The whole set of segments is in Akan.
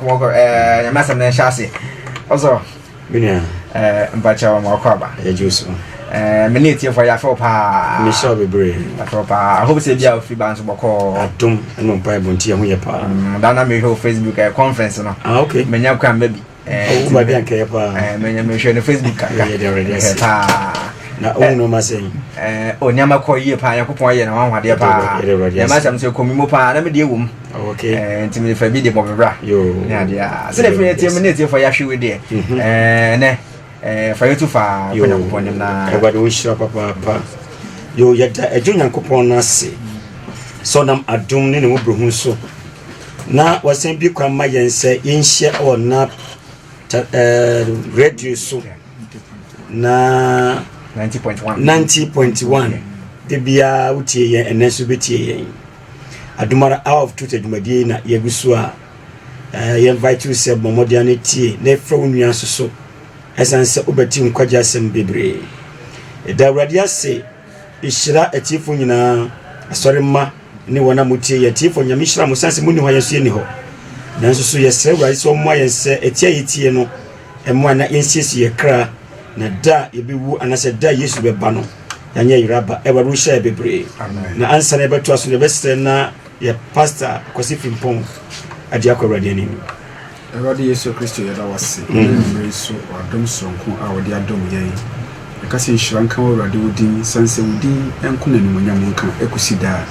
Masam Shasi. Also, Bacha Mokaba, a juice. Minute for your pa, Miss Shelby Brave. I hope it's a deal of Fibans Boko. I don't know by Bontia. Dana me whole Facebook conference. Okay, Menyaka baby. Oh, my dear Kapa, and mention the Facebook. Na ono masɛn o nyama kɔ yie pa yakopɔn yɛ na wanwa de pa ya masam se komi mo pa na me de wom okay ntimi fa bi de mo bebra na de a se na fi tie me ne tie fa ya hwe we de ne fa yetu fa ko yakopɔn na e gbade wo hira papa pa yo yɛda adwo yakopɔn na se so nam adom ne ne wo brohu so na wasen bi kwa ma yɛn sɛ yɛnhyɛ o na radio so na 90.1 de bia utie yen enenso betie yen adumara out of truth adumadi na yeguso a ye invite you say momodia tie na fra onua soso esanse obeti nkwaja asem bebre da awrade ase ihira atifo nyina asore ma ne wona mutie ye atifo nyame hira mo sanse muni ho yeso ni ho nanso so yesre awrade so mo ayense etia yetie no emo na yensiesie ye kra na da yebewu anase da Yesu beba no yanye yiraba ebaru hye bebre na ansa na beto aso ne bestre na ye pastor Kwasi Fimpong adi akwrade ani Erade Yesu Kristo yeda wase emre so adom sonko a wode adom yei ekase nhyiranka awrade wodi sanse wodi enko na nimonyam nka ekusida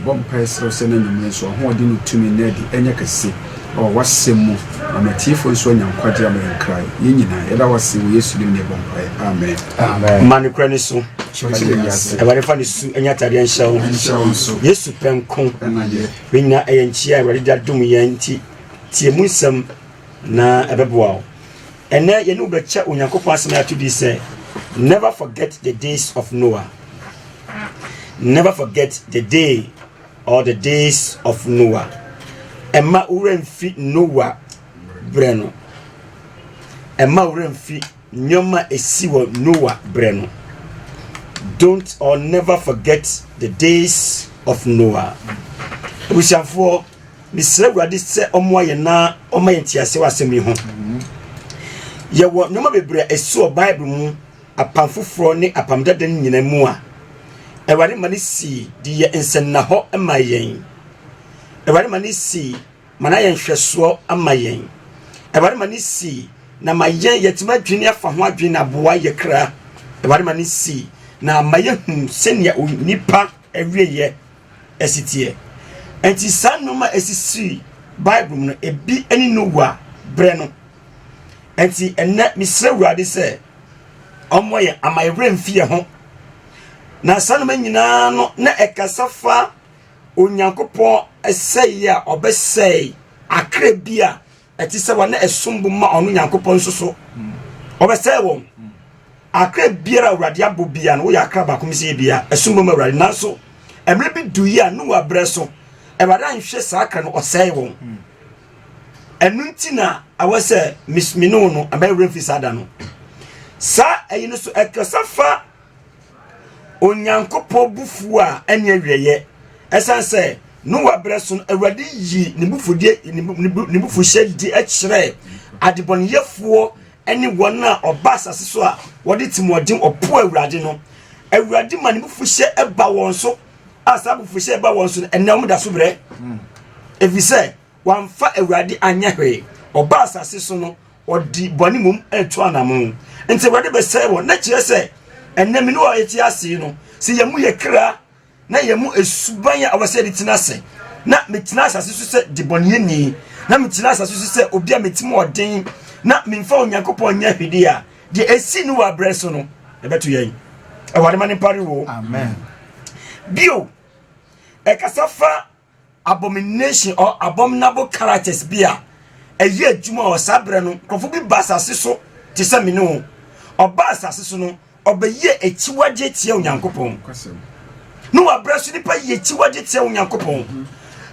bom paisro se na nimre so ho odi no tumi na di enye kase o wasemu amatifo nso nyankwaje amenkrai yenyina yeda wase wo Yesu dim ne bompai amen amen mani krani so ebare fa ni su enya tade nhyɛw Yesu penko wenyina eyenchia ebare dadum yanti tie munsam na ebeboa ene ye no becha onyankopɔn asem ya to di say never forget the days of Noah. Never forget the day or the days of Noah. Emma uremfi Noah breno. Emma uremfi nyoma esiwo Noah breno. Don't or never forget the days of Noah. Bushafo misre wadi se omwa ye na oma yentiase wasemi ho. Ye wo nyoma bebre esuo Bible mu apamfoforo ne apamdada nyina mu a eware mani si di ye ensenna ho emayen eware mani si mana yen hweso amayen eware mani si na mayen yetima dwene afa ho adwene aboa ye kra eware mani si na mayen senia onipa ewieye esitie enti sanoma esisi Bible no ebi ani Noah bre no enti enne misre wurade se omoye amayre mfie ho na sanoma nyina no na ekasafa onyankopon eseye a obesei akra bia etise wa na esumbu ma onu nyankopon soso obesei won akra biara awrade abobia no ya akra ba komisi bia esumbu ma awrade nanso emre bi duyi a no wa breso ewade anhwe sa akra no osei won enuntina awase mismino no abayre mfi sada no sa eyino so ekasafa onyankopon bufu a anya wieye esanse no wa breso awrade yi ne bufudie ne bufuhye di akire adebonyefuo eni wona obasase so a wode timodin opo awrade no awrade ma ne bufuhye eba won so asa bufuhye eba won so enam da so bre efise wamfa awrade anya hwe obasase so no odi boni mum etu anam nti awrade be say won na kire say enam ni wo yeti ase no se yemu ye kra na yemu esuban ya awase de tinase na metina asase so se de boni ni na metina asase so se obi a metimo odin na memfa onyankopon nya hwede a de esi no wa breso no ebeto yen awade mane pare wo amen bio ekasafa abomination or abominable characters bia eye adwuma o sabre no krofo bi basase so te se me no oba asase so no obeye echiwaje tie onyankopon no wa breso ni pa ye echiwaje tie onyankopon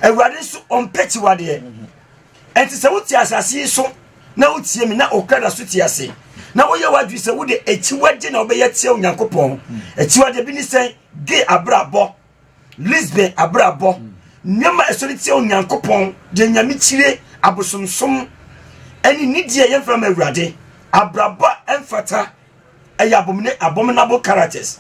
awade so ompeti wade enti se wuti asase so na utie mi na okada so tie ase na oye wadwi se wude echiwaje na obeye tie onyankopon echiwaje bi ni sen gay abrabo lesbian abrabo nyama esori tie onyankopon de nyame chire abosomsom any nidia yen from Awurade abraba emfata abominable characters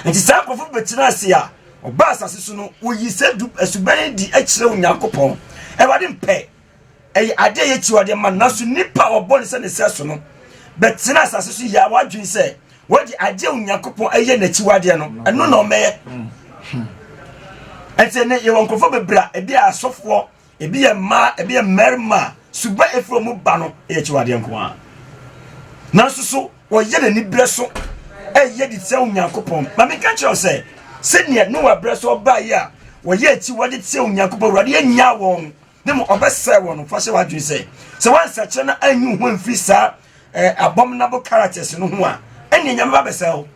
nti sa akofo betina ase a oba asase so no oyi sedu esuban di akire Onyankopɔn Awurade mpe ade ye chiwade man naso nipa obone se ne seso no betina asase so ya wadwin se wodi ade Onyankopɔn eye na chiwade no eno na omeye ente ne ye wonkofo bebra ebi asofo ebi ye ma ebi ye merma suba efro mu ba no ye chiwade nko a nanso so woye na ni breso eye di tse Onyankopɔn ma me ka kire se senia no wa breso oba ye a woye chiwade tse Onyankopɔn Awurade anya won nemo obese won fa hye wadwin se wan sache na anyu ho mfiri sa abominable characters no ho a enya nyame ba bese o.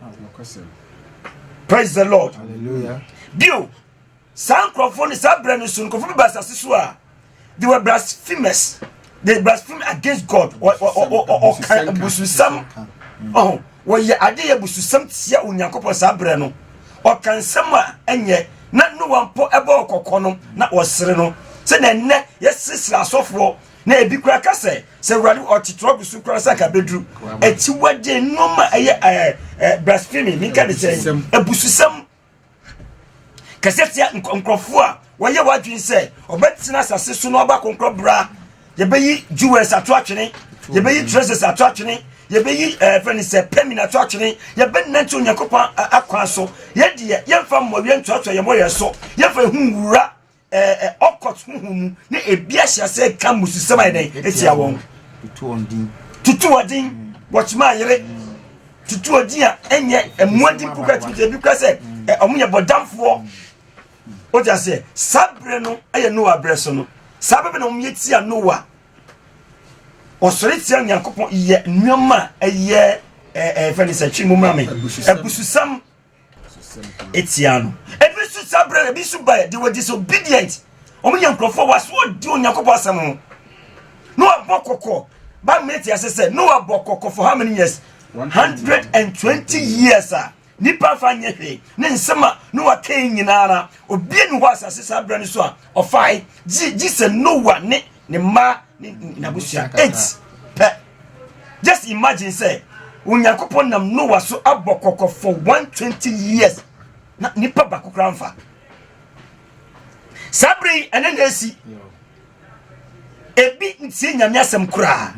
Praise the Lord. Hallelujah. Dio sankrofo ni sabre no so nkofo ba asase so a they were blasphemous. They blaspheme against God or bususam oh woye ade ye bususam tia Onyankopɔn sabre no o kan sama enye na no wampo ebe okokɔ no na osere no se na ne yesisira asofo na ebi kura kase se Awurade otitro busu kura saka bedru eti wade noma eye blasphemy mi ka de se ebususam kasetia nkrofo a woye wadwin se obetina asase so no oba konkro bra yebeyi jewels ato atwene yebeyi treasures ato atwene yebeyi friend se pemina ato atwene yebenante Onyankopɔn akwan so yedie yemfa mmowe ntoato yemoye so yefa hunwura okot huhunu ne ebia hyase ka mususama eden etia won tutu odin watchman yere tutu odin a enye emuadin pukati bi kwase omunye bodamfo o ja se sabre no eye Noah breso no sabe na omye tia Noah osore tia Onyankopɔn ye nnyoma eye fani se twi mumame ebususam etiano ebisu sabre ebisu ba they were disobedient omye nkrofo was what do Onyankopɔn asem Noah bokoko ba meti asese Noah bokoko for how many years 120 years nipa fanye hwe ne nsema Noah kan nyinara obie ni ho asase sabre ni so a ofai ji se Noah ne ma na busia 8 just imagine say Onyankopɔn nam Noah so abokoko for 120 years na nipa bakokra mfa sabri enenesi ebi ntie nyame asem kura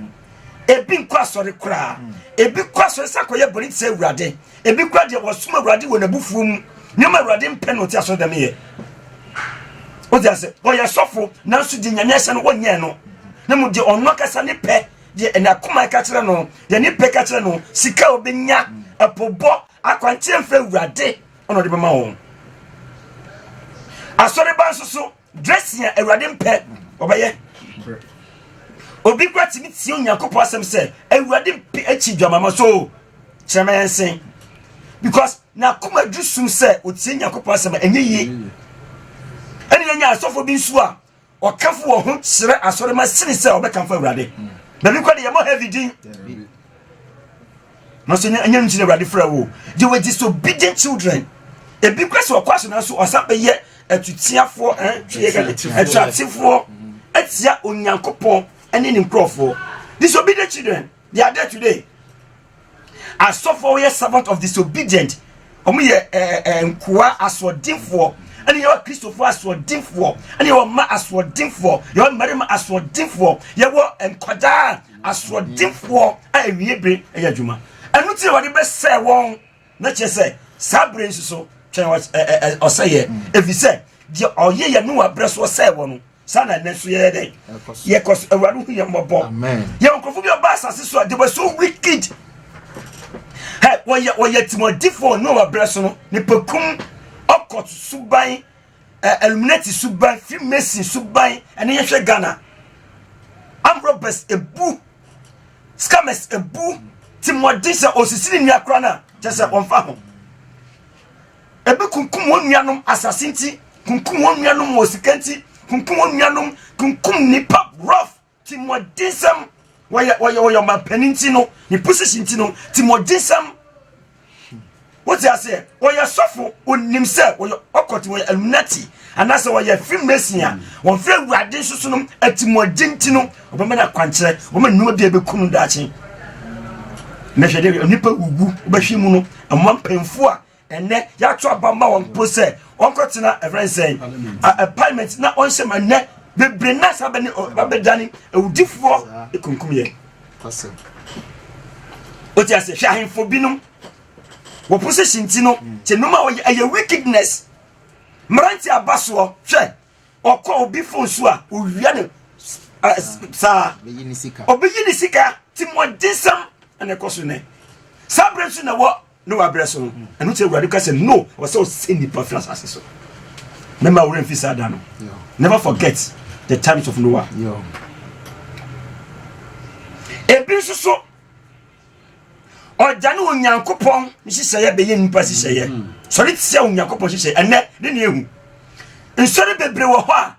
ebi nkwasore kura ebi kwasore sakoye bori tse Awurade ebi kwa de wasuma Awurade wo nabufuom nyama Awurade mpenalty aso dem ye o dia se o ye sofo nanso di nyame ase no wonye no na mu de onno kasa ne pe de na kuma ka kire no de ne pe ka kire no sika obenya apobo akwanche mfa Awurade ono de bema wo asore ba so dressing Awurade mpe obaye obi kwati mi tie Onyankopɔn asem se Awurade mpe achi dwamama so chema yensen because na kuma dusum se o tie Onyankopɔn asem enye ye eni nya asofo bi nsu a o kafo wo ho kire asore ma sini se obekamfa Awurade na bi kwade ye mo heavy din no se nya nchi Awurade fra wo they were disobedient children ebi kwase o kwaso na so osabe ye atutiafo attractive atia Onyankopɔn ene ni nkrofo disobedient children they are there today as so ye servant of disobedient omo ye nkoa asodinfo ene ye Christopher asodinfo ene ye ma asodinfo ye marima asodinfo ye wo enkoda asodinfo a ewiebe eyadwuma enu ti wade be se won na che se sabre nsuso twen osaye efise die oye ye no abreso se won sana nesu ye dey ye kos Awurade hu ye mbobo amen ye nkrofo bi oba asase so they were so wicked. Hey, woye timodifo no abreso no ne pekum okot suban illuminati suban freemason suban ene ye hwe Ghana amrobes ebu scammers ebu timodisa osisiri ni akra na jese onfa ho ebe kunkum wonuanom assassinti kunkum wonuanom osikanti kunkum wonuanom kunkum nipa rough timodisam woye ma peninti no ni position ti no timodisam what you say woye sofo onim se woye court we Illuminati and that's why you film mesia won free awurade so no atimodinti no obema na kwankyere woman no bia be kunu dachi na hwede nipa gugu obahwe mu no amam pemfo a enne ya to abamba won pose won kotena a friend saying a parliament na on shema ne bebre na sabani babedani ewudifo ekunkum ye Pastor oti ase hwe ahemfo binom wo position ti no te no ma ye wickedness mranti abaso hwe okọ obi fonsu a owia ne sa obeyi sika ti modisam ane koso ne sabrensu na wo no abreso no anu te awurade ka se no wo se o send nipa flas aseso remember we remfi sada no never forget the times of Noah ebi so ojane onyankopon nhihye be ye nipa hihye sori tia onyankopon hihye ene de ne ehu nsori bebre wo ho a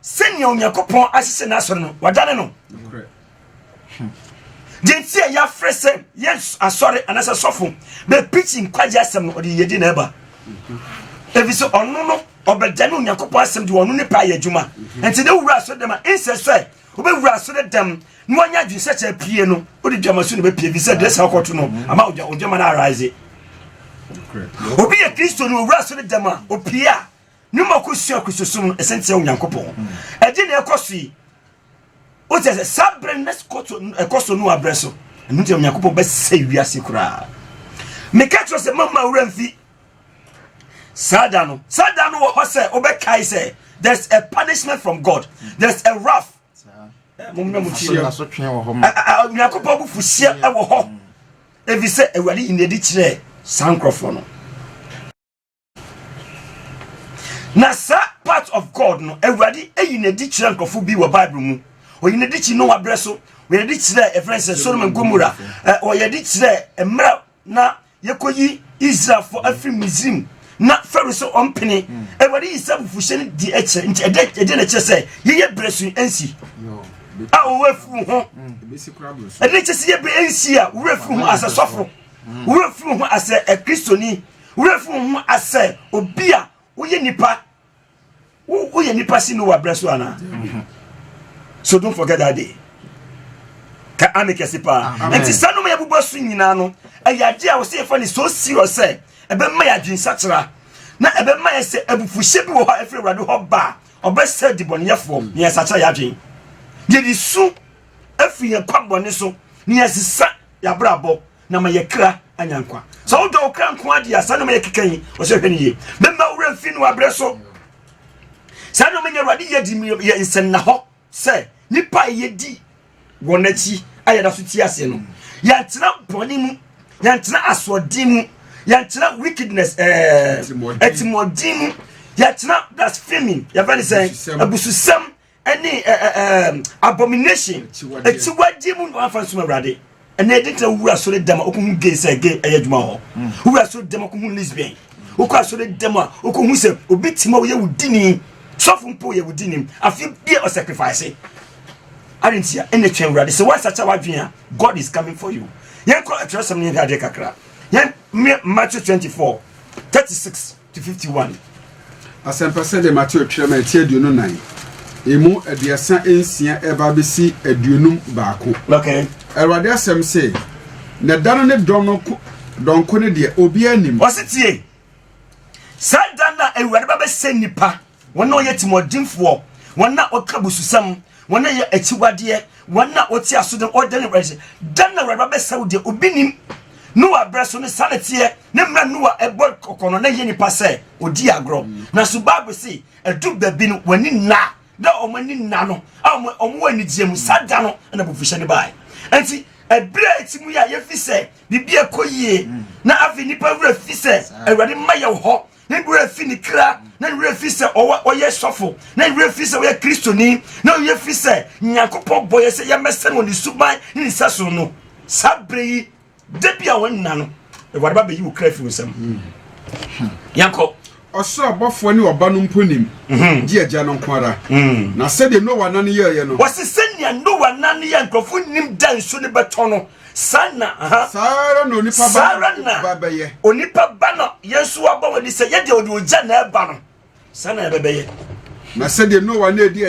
senya onyankopon ahihye na asori no wadane no jentia ya frese yes asori anasa sofo be preaching kwaje asem no odi yedi na eba eviso onu no obedane onyankopon asem de onu ne pa ya adwuma enti de wura so dem a insese obewura so de dem no anya dwi secha pie no odi dwamaso no be pie vi se de sa okoto no ama odwama na arise obi ye Kristo no wura so de dem a opia ni makosu akusosum esentia onyankopon edi na ekosui o te se sabre nes koso no abreso enu te onyankopon be se wiase kura me ka tro se mama wura mfi sada no wo ho se obekai se there's a punishment from God, there's a wrath onyankopon bu fusia e wo ho evi se ewari inedi kire sankrofo no na sa part of God no ewari eyinedi kire nkofo bi wo Bible mu oyinedi chi no wabreso oyinedi kire e friend Solomon Gomora oyedi kire emra na yekoyi Israel for afri Misrim na Pharaoh so ompene ewari isabu fusheni di eche nti ede na chese ye bresu ensi a owefu ho ene chese ye bre ensi a owefu ho asa sofo owefu ho asa a Kristoni owefu ho asa obi a woye nipa si no wabresu ana so don't forget that day ka amekesi pa enti sanu me bubosu nyina no ayade a wo se fa ni so serious say ebe ma ya dwin sachira na ebe ma ya se abufuhye bi wo ha efre wrade ho ba obese diboneyefo ne ya sachira ya dwin ye di su afi ye kwabone so ne ya sisa ya brabo na ma ye kra anyankwa so do kra nko ade asa na ma ye kekan wo se hwani ye be ma wura fi no abre so sanu me wrade ye di ye nsen na ho se nipa ye di wonachi ayada so ti ase no ya tena boni mu ya tena asodi mu ya tena wickedness etimodim ya tena blasphemy ya vani say abususam any abomination etiwadi mu no afa nsuma brade ene edinta wura so le dama okun gay say gay ayadwuma ho wura so dama okun lesbian okun so le dama okun se obi tima wo ye wudini sofu mpo ye wudini afi bia o sacrifice arentia ene twen wurade se once acha wadwen God is coming for you yen ko atrasam ne hade kakra yen Matthew 24:36 to 51 asempase de Matthew twema etie aduonu nan emu aduasa ensia eba besi aduonum baako okay erwade asem se na dano ne donko ne de obi anim osetie sadana ewurade ba be senipa wona ye timodinfo wona okabususam wona ye achiwade wona oti asodem odene rese dana ewurade ba be saudi obinim no abreso ne sanetie ne mra no ebo kokono na ye nipa se odi agro na so Bible say edu babi no wani na da omani na no omo ani diemu sada no na bofushe ne bai enti ebra etimu ya ye fi se bibia koyie na afi nipa wura fi se ewade maye ho ne wura fi ni kra na wura fi se oye sofo na wura fi se oye Kristoni na oye fi se nyankopon boye se ya mesen woni suban ni saso no sabre debia wonna no ewade ba be yi wo kra fi wosam yanko ɔsoro abɔfoɔ ne ɔba no mponim gye agya no nkwara na sɛdeɛ Noa nane yɛyɛ no wɔse sɛnea Noa nane yɛ nkurɔfo nim da nsu ne bɛtɔ no sana saara na onipa ba bɛyɛ onipa ba no yɛnso aba wɔ ni sɛ yɛde ɔde ogya na ɛba no sana ɛbɛbɛyɛ na sɛdeɛ Noa na edi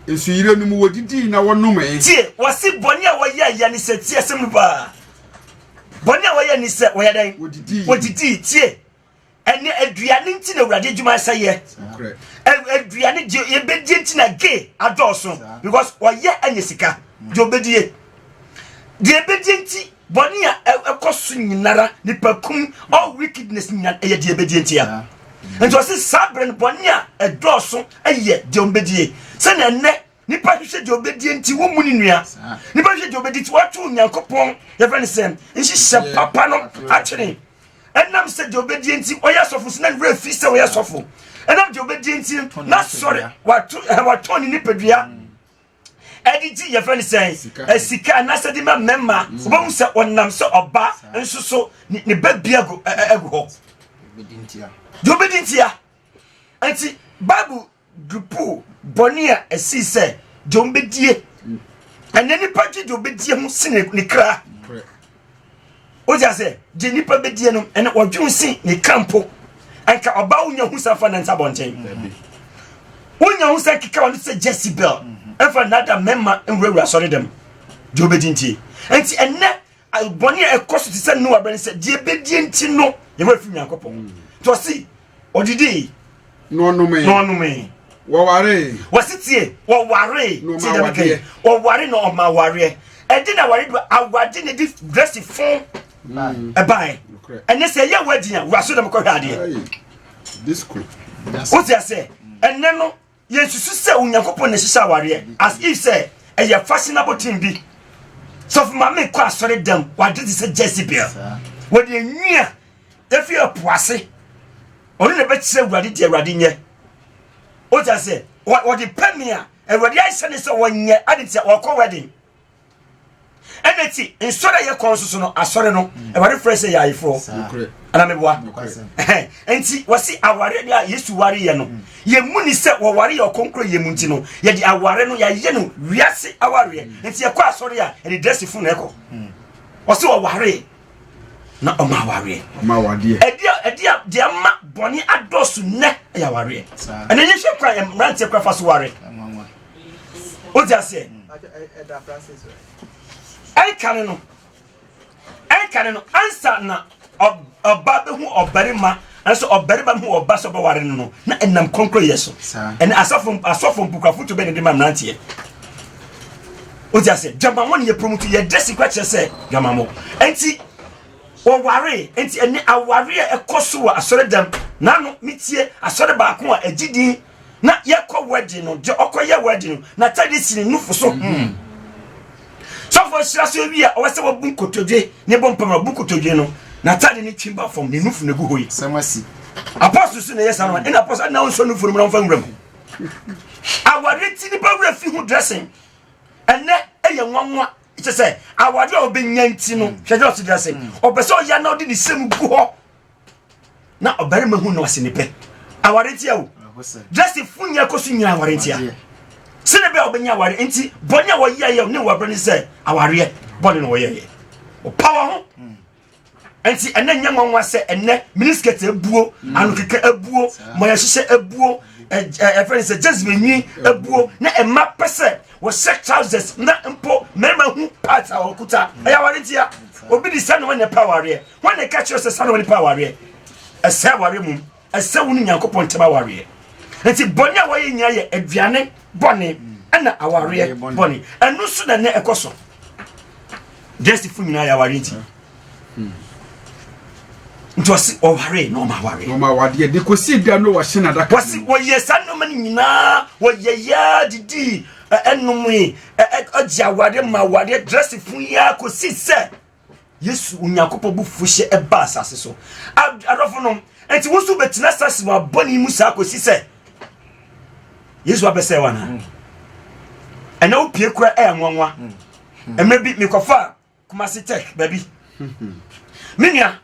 nsuyire no mu wɔdidi na wɔnomee tie wɔse bɔne a wɔyɛ yɛ ne sɛ tie sɛm no paa bɔne a wɔyɛ ne sɛ wɔyɛ dɛn wɔdidi tie ɛne aduane nti na Awurade adwuma sɛ yɛ aduane de yɛbɛdi nti na gay adɔɔso because wɔyɛ anyɛ sika de obɛdie de ebɛdi nti bɔne a ɛkɔ so nyinara nipa kum all wickedness nyinara ɛyɛ de ebɛdi nti a nti wɔse saa berɛ no bɔne a ɛdɔɔso ɛyɛ de obɛdie sɛ na ɛnɛ nipa hwehwɛ de obɛdie nti wo mu ne nua nipa hwehwɛ de obɛdie nti wɔato Onyankopɔn yɛfrɛ ne sɛ nhyehyɛ papa no akyere ɛnam sɛ de obɛdie nti ɔyɛ asɔfo so na ne werɛ fi sɛ ɔyɛ asɔfo ɛnam de obɛdie nti na sɔre watɔ ne nipadua ɛde gye yɛfrɛ ne sɛ sika anasɛ de ma mɛma wobɛhu sɛ ɔnam sɛ ɔba nso so ne ba bia agu hɔ de obɛdi ntia nti Bible grupu bɔne a ɛsii sɛ de ɔmbɛdie ɛnɛ nipa gye de obɛdie ho si ne kra Oja sɛ de nipa bɛdie no ɛne ɔdwon si ne kampo anka ɔba wonya hu sa fa na nsa bɔnkyɛn wonya hu sa keka wɔn sɛ Jezebel ɛfa nada mɛma nwurawura sɔre dɛm de obɛdi nti ɛnti ɛnɛ bɔne a ɛkɔ so te sɛ Noa bɛne sɛ de bɛdie nti no yɛwɔ afi Nyankopɔn nti ɔsi ɔdidi n'ɔnome wɔware wɔsitie wɔware ti dɛm kɛ wɔware na ɔma awareɛ ɛdi na ware do awade ne di dress fon ɛbae ɛnɛ sɛ ɛyɛ wadi a wuraso dɛm kɔhwɛ adeɛ wote asɛ ɛnɛ no yɛnsusu sɛ Onyankopɔn na hyehyɛ awareɛ as if sɛ ɛyɛ fashionable thing bi sɔfo maame kɔ asɔre dɛm wade te sɛ Jezebel wɔde nwia efi ɛpoase ɔno na bɛkyerɛ Awurade deɛ Awurade nyɛ wote asɛ wɔde pɛmi a Awurade ahyɛ ne sɛ wɔnyɛ ade sɛ wɔkɔ wedding ɛnɛti nsɔre yɛ kɔn so no asɔre no Awurade frɛ sɛ yɛ ayeforo ana meboa enti wɔsi aware de a Yesu ware yɛ no yɛmu ni sɛ wɔware yɛ ɔkɔnkɔ yɛ mu nti no yɛde aware no yɛyɛ no wiase aware enti yɛkɔ asɔre a yɛde dress fu na ɛkɔ wɔsi wɔware na ɔma aware ɛdia de ama bɔne adɔso nɛ ɛyɛ aware ɛna yɛ hwɛ kwa mmerante kwa fa so ware o di ase ɛnkane no ansa na ɔba bɛhu ɔbarima ɛnso ɔbarima hu ɔba sɛ ɔbɛware no na ɛnam konkro yɛ so ɛne asɔfo mpukwafo to bɛ ne de ma mmeranteɛ oti ase dwamamɔ ne yɛ promoto yɛ desi kwa kyerɛ sɛ dwamamɔ enti wɔware enti ɛne aware a ɛkɔ so wɔ asɔre dam nano metie asɔre baako a agyidin na yɛkɔ wedding no gye ɔkɔ yɛ wedding no na tade si ne nufo so sɔfo hyira so wi a ɔwɔ sɛ wɔbu nkotodwe ne bɔ mpama bu nkotodwe no na tade ne twimba fam ne nufu ne gu hɔ yi samasi apostle so ne yɛ sa no ɛna apostle na nso nufu no mfa nwura mu aware ti ne ba wura fi ho dressing ɛnɛ ɛyɛ nwanwa kyɛ sɛ aware a ɔbɛnya nti no hwɛde ɔso dressing ɔpɛ sɛ ɔya na ɔde ne sɛm gu hɔ na ɔbarima hu na ɔse ne pɛ aware ti awo dressing fu nya kɔ so nyina aware ti a sene be obenya aware enti bonya wo yeye ne wo brane se aware bone no wo yeye o power ho enti ene nya nwanwa se ene miniskirt ebuo anokeka ebuo moya hyehyɛ ebuo friend se Jezebel nwi ebuo na emma pese wo set trousers na mpo mema hu part a okuta ayaware ntia obi di sanu ne power ye when they catch you se sanu ne power ye ese aware mum ese wonu Nyankopɔn teba aware enti bonya wo ye nya ye aduane bone ana aware bone enu so na ne ekoso just fu nyina ya aware nti ntosi oware no ma ware de kosi da no wa hye na daka wasi wo yesa no mani nyina wo yeya didi enumi agya aware ma ware dress fu ya kosi se Yesu Onyankopɔn bu fuhye eba asase so adofo no enti wo so betina sase ma bone mu sa kosi se Yesu abese wana ena opie kura nwanwa emre bi mikofa Kumasi Tech baby minia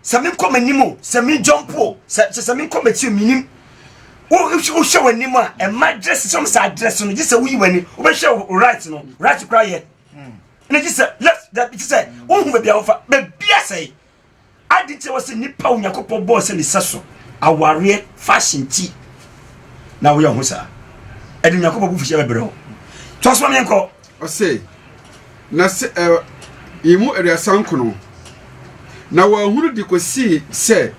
Sami come animo, sami jumpo, sami come to minim. Oh, show anima, and my dress is some side dress on just a wee when we show right no, right to cry yet. And it just left that it said, oh, maybe offer, but say, I did was a nipper on your couple boys and the sasso, our real fashion tea. Now we are Musa. I didn't know who was ever bro. Toss one uncle, or say, Nas Imu area Sankono. Now, who did you see, say,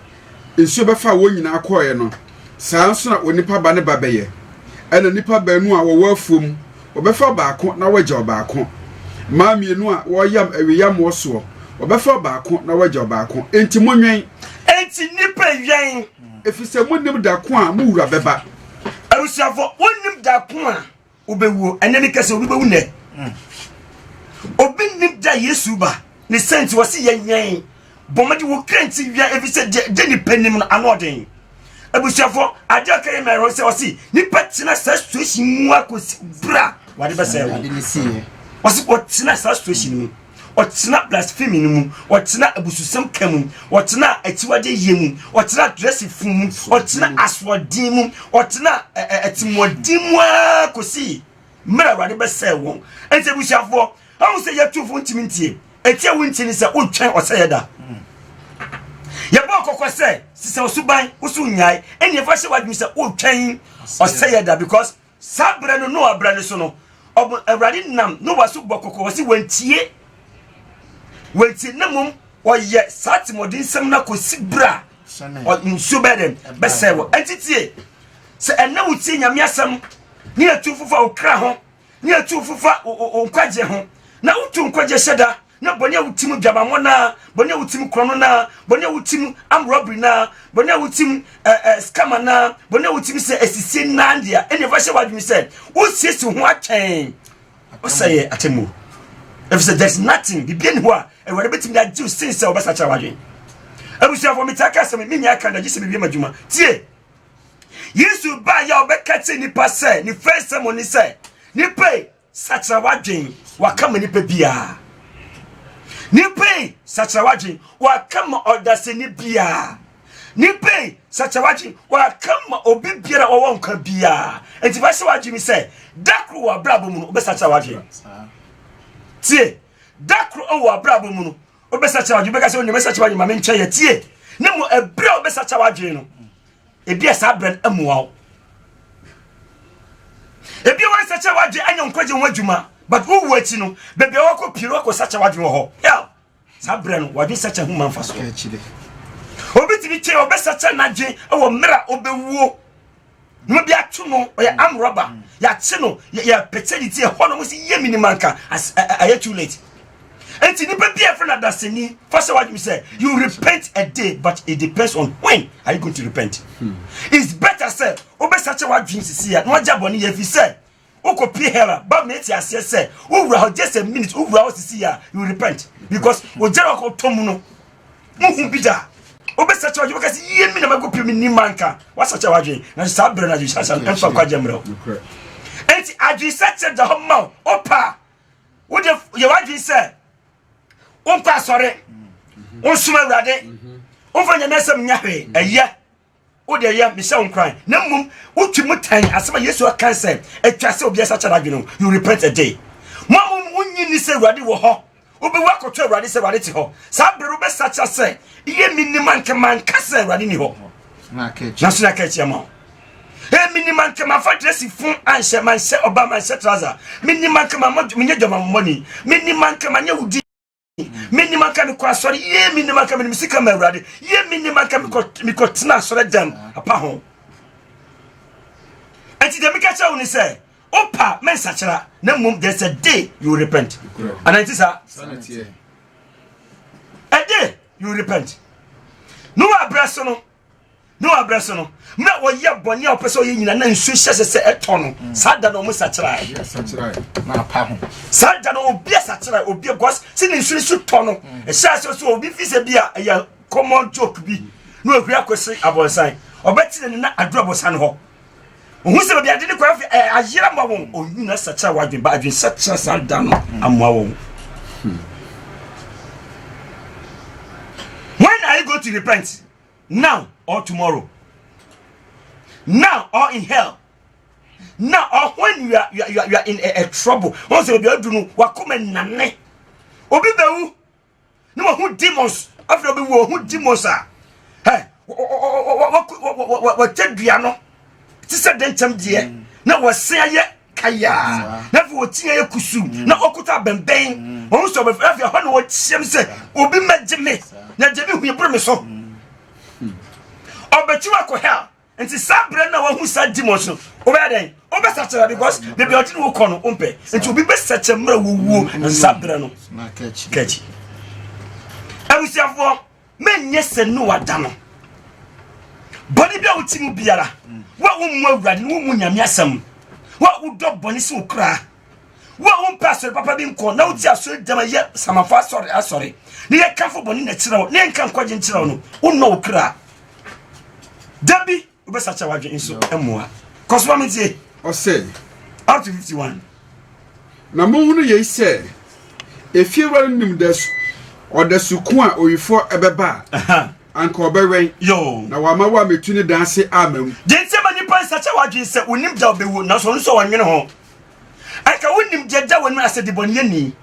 in Subafa winning our choir no. Sounds not when Nipa Banna Babaye, and a Nipa Benua or Wolfum, or before back, now a job back. Mammy, or yam every yam was so, or before back, now a job back. Ain't Timonye, ain't Nipper Yang. If it's a window that quan, move a beba. I was for one that quan, Ubewu, and then because we will net. Obin nip da Yesuba, the sense was yang. Bomadi will can't see every said Jenny Penny anoding. Abushafo aja kay me ro se o si ni patina sa situation mu akosi bra wade be say o de see o si o tina sa situation mu o tina blasphemy mu o tina abususam kam o tina atiwade yemu o tina dress fu mu o tina aswodin mu o tina etimodin mu akosi mra wade be say won ente abushafo how say ya tufo ntimi ntie etia wontini se o twen o say da Yabo kokko say sise osuban usunyai eni efa hye wadwi say o twen o say that because sabre no no abra ne so no obo awrade nam no waso bokoko wasi wantie na mum oye satimodin sem na kosi bra o nsu bedem be say wo entitie se ena wuti nyame asem ne atufufa okra ho ne atufufa o nkwaje ho na utu nkwaje sheda na bonya wutim dwabamo na bonya wutim krono na bonya wutim amrobri na bonya wutim scammer na bonya wutim se asisi na ndia ene fa hye wadwumi se wo siesi ho atwen o say atemu if say there's nothing bibia ni ho a e wore betim da jiu since se obesa cha wadwen abusia for mitaka se me nya kan da gise bibia madwuma tie Yesu ba ya obeka te ni pase ni first sermon ni se ni pay sacha wadwen wakama ni pe bia Nipe sachawaji wa kama odaseni bia. Nipe sachawaji wa kama obi biara owo nka bia. Enti fa sachawaji mi se dakru wa brabo mu no obe sachawaji. Tie dakru o wa brabo mu no obe sachawaji be ka se onye sachawaji ma me ntwa ye tie. Ne mo ebre obe sachawaji no. Ebi esa brand amuwa. Ebi wa sachawaji anya nkwaje ho adwuma. But who waiting no baby wako piro ko sacha wadwe ho yeah sabre no wadwe sacha human faso obi tini che obe sacha nadwe e wo mra obewuo no bia tu no o ya am rubber ya che no ya petality e ho no musi ye minimanka as too late enti ni baby e friend adaseni faso wadwe say you repent a day but it depends on when are you going to repent it's better say obe sacha wadwe sisi ya no ajaboni ye fi say Oko hera ba meti ase se owura just a minute owura osisi ya you repent because ojera ko tomu no muhu bida obesacha waje because ye mi na mago pimi ni manka wasacha waje na sabre na jisasa emfa kwa jemro enti aji sacha da homma opa wode ye waje se onpa sore onsuma urade onfanya na sem nyahwe eye Ode ya Michelle Nkran na mum utwimu tan asema Yesu akanse atwase obi asa chara dweno you repent a day mum unyi ni se urade wo ho obi wakoto urade se urade ti ho sabru be sacha se iye miniman keman kase urade ni ho na so na kechi ma miniman keman fa dress fun anhye man hye oba man hye trouser miniman keman menye dwama money miniman keman nya wudi Minimum can be sorry, ye minimum can be Missika Meradi, ye minimum can be cotton, so let them a pahon. And the Mikacha only say, Opa, men such a no, there's a day you repent. And it is a day you repent. No abrasono, no abrasono. Not what ya bonya person in an insucious say a ton, sad than almost such a sad than old beer such a old beer ghost, sitting in tono, a sash so be beer a common joke be no real question about sign, or better than a drop of sun hole. Who's ever didn't craft a year or you know such a wagon, but I've been such a sad down and wow. When I go to repent now or tomorrow, now or in hell, now or when you are in a trouble. Also, you do know what come and nane. Obi bewu no who demons after obi who demons are. Hey, what dua no? Ti se dentam de na wose aye kaya. Na fo tie ye kusu na okuta bemben. Won so be afia ho na wo tiem se obi magime na jemi hu yebro me so. Obetiwa ko hell. Nti sabre na wo hu sa demons no. Obi aden. Obi sacha because the beauty wo kono umpe. Nti obi be sacha mra wo na sabre no. Na catch. Abusiafo menye se no wada no. Boni bia utimu biara. Wa wo mu awurade wo mu nyame asam. Wa wo do boni se okra. Wa wo pastor papa bi nko na uti aso dama ye samafa sorry. Ni ye kafo boni na kira wo. Ni nka nkwaje nkira wo no. Wo no okra. Dabi ubesacha wadwe nso emoa. Koswa metie. O say up to 51. Na mo hunu ye say efieware nim das odesuku a oyifo ebeba. Anka obewen Yo. Na wama wa metuni danse amam. Jense mani pan sacha wadwe se unim da obewu na so nso wanwene ho. Anka unim jaja wonu asedi boni ni.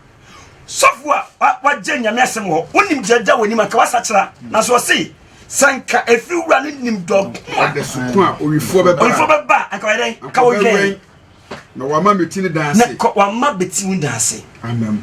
Sofwa waje nyame asem ho. Unim jaja woni maka wasachira na so se sanka efiwura nim dog. Odesuku a oyifo beba. Oyifo beba anka weden ka wo hwe. Na wama metuni danse. Na wama betiwu danse. Amam.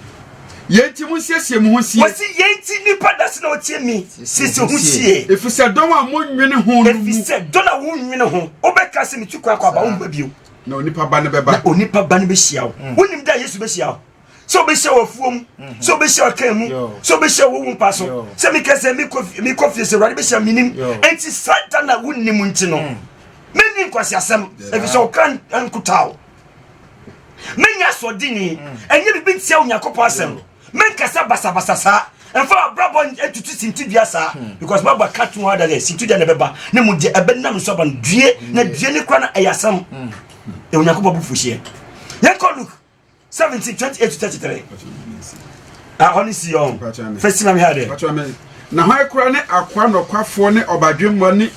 Yenti mu siesie mu ho sie. Wasi yenti nipa dase na otie mi. Sisi ho sie. Efisa don a mo nwene ho no. Efisa don a wo nwene ho. Obeka se mitukwa kwa ba wo mbabio. Na onipa ba ne beba. Na onipa ba ne be hia wo. Wonim da Yesu be hia wo. So be hia wo fuom. So be hia kan mu. So be hia wo wumpa so. Se mi kase mi kofi se rade be hia minim. Enti satan na wonim nti no. Meni kwasi asem. Efisa o kan ankutaw. Menya so dini. Enye bibi ntia onyakopo asem. Men kasa basa sa enfa brabo etutu sintidua sa because baba katu wa da sintidua na beba ne mu je ebenam so ban due na due ne kra na ayasam e onyakobo bu fuhie yanko Luke 17:28-33 honestly first time here na ho ekra ne akwa no kwafo ne obadwemmo ne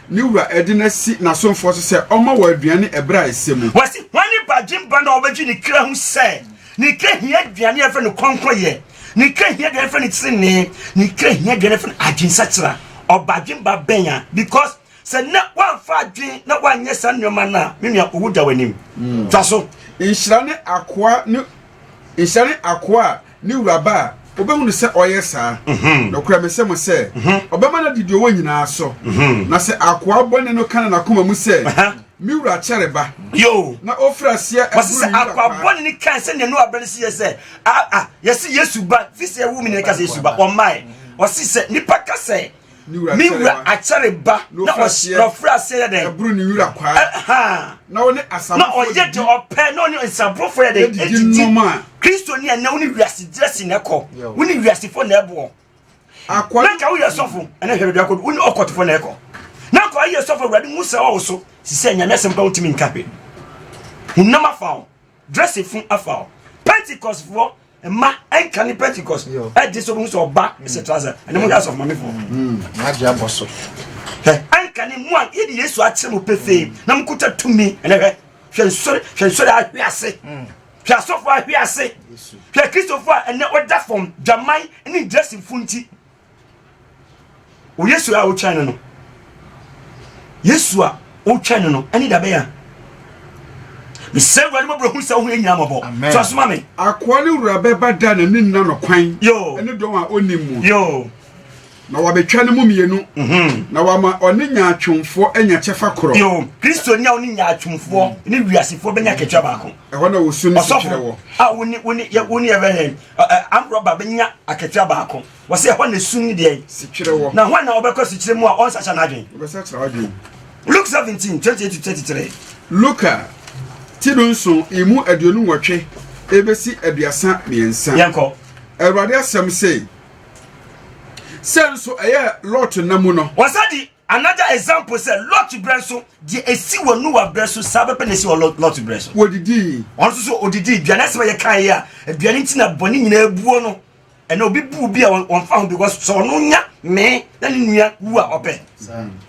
ni wura edinasi na somfo so se omo wa aduane ebra esemu wasi wani badwemba na obadwi ne kra hu se ni krehia aduane afa no konkoye ni krehia aduane afa ni tsine ni krehia aduane afa adwinsachira obadwemba benya because se na wan fa adwen na wan yesa nnoma na menua owuda wanim twaso inhyirane akwa ni wuraba obehunu se oyesa no kura mesem se obema na didio wo nyina so na se akwa bone no kana na koma mu se miura chereba yo na ofrasia wase akwa bone ni kan se ne no abrane se yese yesi Yesu ba fisi e wumi ne ka se Yesu ba o mai wase se nipa ka se miura achereba na ofrasia de abru ni wura kwa na woni asam na oye de ope na oni nsabro for de Kristo ni na woni wiase dressing na ko woni wiase fo na ebo akwa na ka wo yesofo ene hwede akọ woni okotofo na eko na ko aye sofo wrade mu se wo so sise nyame asem ba wotimi nkape hunama fawo dress fun afawo Pentecost for ma enka ni Pentecost e de so mu so ba etc ene mu gas of mame for na dia boso enka ni mu an ye di Yesu akyere mu pefe na mkuta tumi ene hwe hwensore ahwiase hwe asofo ahwiase hwe Christopher ene oda from Jamai ni dress funti o Yesu a o China no Yesu a o China no ani da be ya me say wani mo bro hu sa hu enya mabo so asoma me akwa ni wura be bada na ni nna no kwan yo ene don a onimu yo na wabetwa ne mu mienu na wama oni nya atwomfo enya chefa koro yo Kristo nya oni nya atwomfo ni wiasefo benya ketwa baako e ho na wosu ni sikire wo woni even am roba benya aketwa baako wo se ho na sun de sikire wo na ho na obekọ sikire mu a on sacha na adwen obesacha adwen Luke 17:28-33 Luka tidunso imu aduonu nwotwe ebesi aduasa miensa yanko Erade asem say senso eye Lot namu no wasadi another example say Lot breso di esi wonu wa breso sabe pe nesi Lot breso wodidi onso so odidi duane se ye kan ya aduane ntina boni nyina ebuo no and obi bu bi a on fa ho because so no nya me na ne nua wu a ope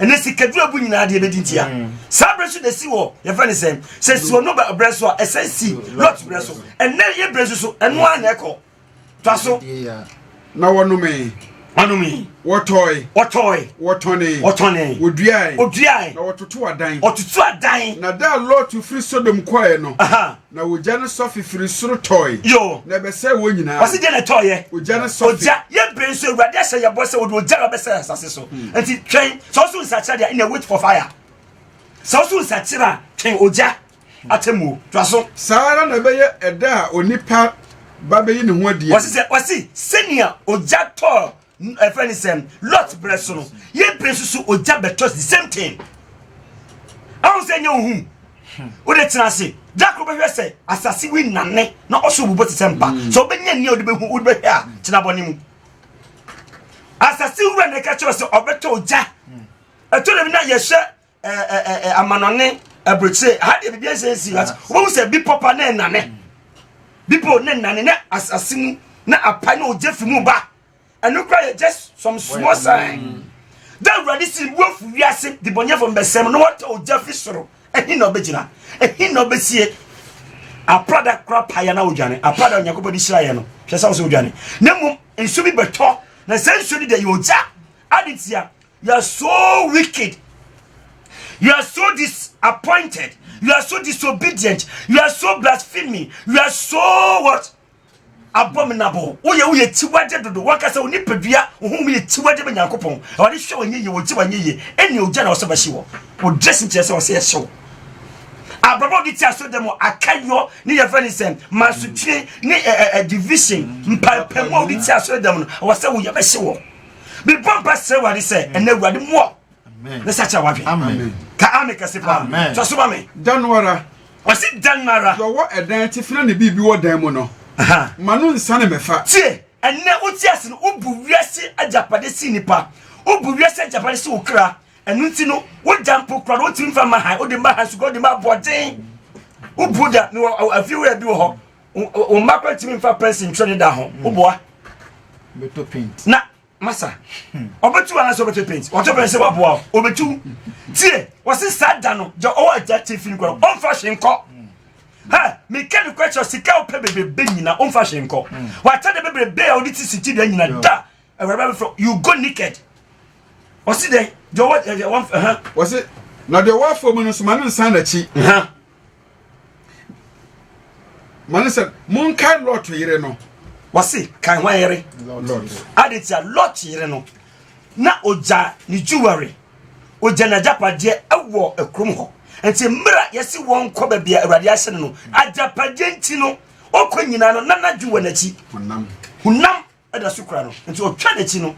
and si kadura bu nyina de bedi ntia sa bresu de si wo ye fa ne sem se si no ba bresu a SNC lot bresu and na ye bresu so eno a na ekọ to so na wono me Anumi. Wotoi. Wotone. Oduai. Na wototo adan. Na da lot to free Sodom kwae no. Aha. Na wogya sofi free soro toy. Yo. Na be say wo nyina. Wasi je na toy. Wogya ne sofi. Ogya ye brenso Awurade ahye ye boss wo ogya be say asase so. Enti twen so nsa kire dia in wait for fire. So nsa kire twen ogya atemu. Twaso. Sara na be ye eda onipa ba be yi ne ho adie. Wasi senior ogya to a friend is lot bresso. Ye bresso ogya betos the same thing. I don't say no who. What it say? Jack Robert say, Assassin win nane, not also with temper. So be near the who would be here, Tinabonimu. Assassin ran the catcher of Beto Jack. I told him not yes, a manone, a bridge say, how did the say that? Who said be papa nane? People nane, assassin, not a pino Jeffrey Muba. And look like just some small sign. That ready see wolf yassim the bonya from Besem, no what old Jeffrey Soro, and he no begina, and he no be see a product crop Hayana Ujani, a product Yakuba di Shayano, Chasas Ujani. Nemo and Subi Beto, the century that you jack, Aditia, you are so wicked, you are so disappointed, you are so disobedient, you are so blasphemy, you are so what? Abominable. Oye tiwaje dodo wakasa oni pedua ohun ye tiwaje be Yakobon. O de hwe onye ye wo tiwanye ye. Eni ogya na oso ba hye wo. O dressing chese o se ye hye wo. Abrabo di ti aso dem akayo ni ye fa ni sem masutwe ni division mpapemo di ti aso dem no o se wo ye ba hye wo. Bi bomba se wa di se ene Awurade mo. Amen. Ne sacha wa dwe. Amen. Ka ameka se pa. Amen. So so ba me. Danwara. Wasi danwara. Yo wo edan ti fina ne bibi wo dan mu no. Aha. Manu nsane mefa. Tie, enne uti ase no obu wiase ajapade si nipa. Obu wiase ajapade si okra. Enu nti no, wo jampo kra no timfa ma han, o de ma han su go de ma boden. Obu da no afiwe bi wo ho. O makwa timfa person twene da ho. Oboa. Beto paint. Na masa. Obetu ana so beto paint. O to ben se waboa. Obetu. Tie, wasi sada no, jo o ajati fin kra. On fa hwenko. Ha, me can question sika ope bebe nyina on fashion nko. Wa ta de bebe a odi ti siti de nyina da. You go naked. O si de, jo what one was it? Na de wa for mu so manu nsan na chi. Manu said, "Mon kan lot yire no." Wasi kan wa yire. Lord. Aditia lot yire no. Na oja ni jewelry. Oja na japade ewo ekrum ho. Enti mra yesi won ko ba bia Awurade ahye no ajapade nti no okọ nyina no nana juwa nachi hunam ada sukra no enti otwa nachi no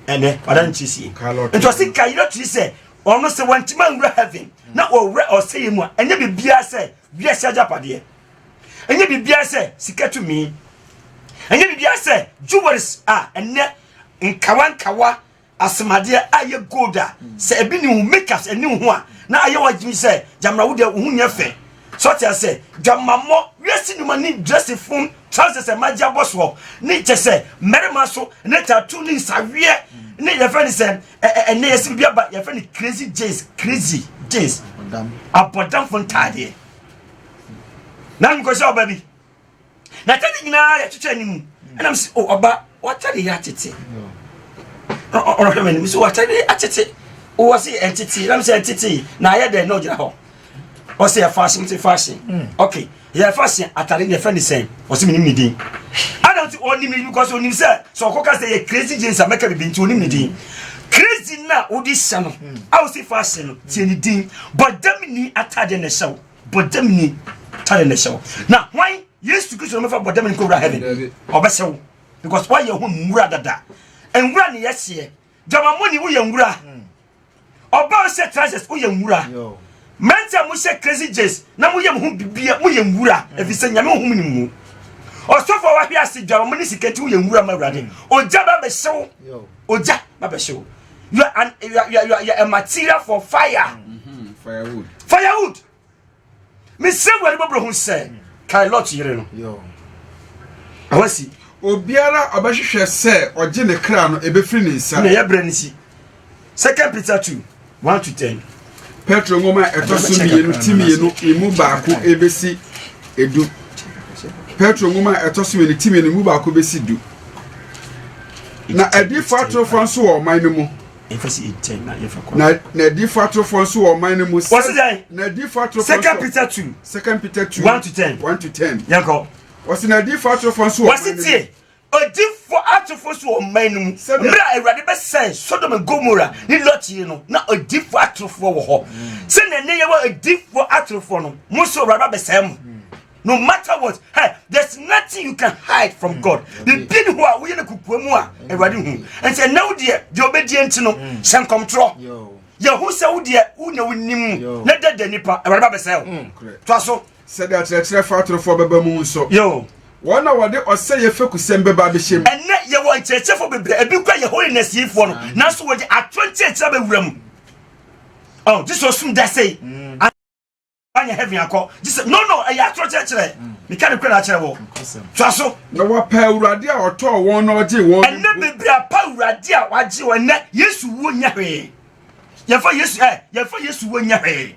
ene wadan chisi enti osi kayiro tiri se ono se wantima nwura heaven na owre oseye mu enye bibia se wiase ajapade enye bibia se sikatumi enye bibia se jewelries ene nkawa asmade aye golda se ebi ni makeups eni ho a na aye wajimi se jamra wo de hu nya fe so tia se jamamo wiase ni mani dress fun trousers e magia boss wo ni che se merima so ne tattoo ni sawie ni ye fe ni se ene yesi bia ba ye fe ni crazy jays abodam fun tade na nko se obabi na tade nyina ya twetwe ni mu enam se oba watade ya tete or him so what I tete o wasi entity let me say entity na here there no jira ho o say fashion okay yeah fashion atare the friend say o say minim din I don't only me because only say so koka say crazy jeans ameka be binti only din crazy na odi sha no I say fashion tie ni din but dem ni atade na show but dem ni atade na show now why yes to go no but dem ni ko ra heaven obeshew because why you hu mura dada enwura ne yehye jamamoni wo yenwura oba se treasures wo yenwura menta mo se crazy jays na mo yem hu bibia mo yenwura efise nyame hu mu nimu osofo wa hwe ase jamamoni sikati wo yenwura mawrade oja ba be hyew oja ba be hyew you are a material for fire firewood me se wari bobro hu se kai lot yire no awasi obiara obahwehwe se oje ne kra no ebefiri ne nsa na ya branisi 2 Peter 2 1 to 10 Petro ngoma etoso mienu timienu imu baako ebesi edu Petro ngoma etoso mienu timienu imu baako besi du na adifo atrofo nso wo man no mu Efesi 10 na yefako na adifo atrofo nso wo man no mu na adifo atrofo 2 Peter 2 2 Peter 2 1 to 10 1 to 10 yanko wasi na adifo atrofo nso wo wasitie odifo atrofo nso wo man no mu mra awurade be say Sodom and Gomorrah ni Lot no na odifo atrofo wo ho se na ne ye wo odifo atrofo no mo so awurade be say mo. No matter what, hey, there's nothing you can hide from God. The pin who are we in a kupumua, and say, no, dear, the obedient no, some control. Yo, who say, dear, who know him, let that the nipper, a rubber cell. Twasso said that let's refer to for Babamoon. So, yo, 1 hour they or say a focus and baby shame. And net you want to check for a big your holiness here for now. So, what at 27 room. Oh, this was soon that say. Anya heavy akọ no I atro chechere me kan kwena chere wo twaso no wa pa urade a oto won no oje won enne bebri apa urade a waje won na Yesu wo nya hwe ye fa Yesu wo nya hwe